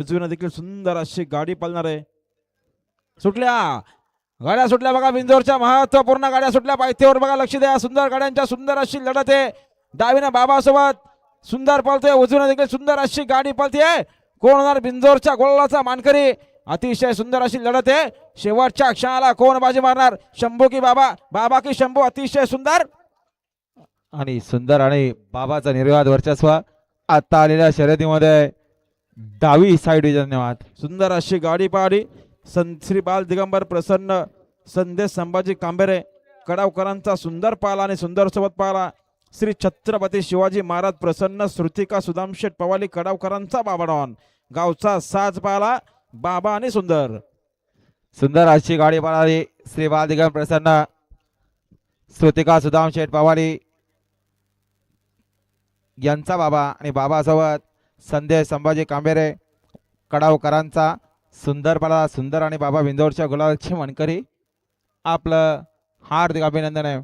उजवीनं देखील सुंदर अशी गाडी पळणार आहे. सुटल्या गाड्या सुटल्या बघा. बिंजोरच्या महत्वपूर्ण गाड्या सुटल्या. पायथ्यावर बघा, लक्ष द्या. सुंदर गाड्यांच्या सुंदर अशी लढत आहे. डावीनं बाबासोबत सुंदर पळतोय, उजवीनं देखील सुंदर अशी गाडी पळते. कोण होणार बिंजोरच्या गोलाचा मानकरी? अतिशय सुंदर अशी लढत आहे. शेवटच्या क्षणाला कोण बाजी मारणार? शंभू की बाबा? बाबा की शंभू? अतिशय सुंदर आणि सुंदर आणि बाबाचा निर्विवाद वर्चस्व आता आलेल्या शर्यतीमध्ये डावी साईड. धन्यवाद. सुंदर अशी गाडी पाहिली. श्री बाल दिगंबर प्रसन्न संदेश संभाजी कांबेरे कडावकरांचा सुंदर पाला आणि सुंदर सोबत पाला. श्री छत्रपती शिवाजी महाराज प्रसन्न श्रुतिका सुदामशेठ पवाली कडावकरांचा बाबाडॉन गावचा साज पाला. बाबा आणि सुंदर सुंदर अशी गाडी पळाली. श्री बालदिगम प्रसन्न श्रुतिका सुदाम शेठ पवाली यांचा बाबा आणि बाबासोबत संदेश संभाजी कांबेरे कडावकरांचा सुंदर पळा. सुंदर आणि बाबा बिंदोरच्या गुलाबाची मानकरी. आपलं हार्दिक अभिनंदन आहे.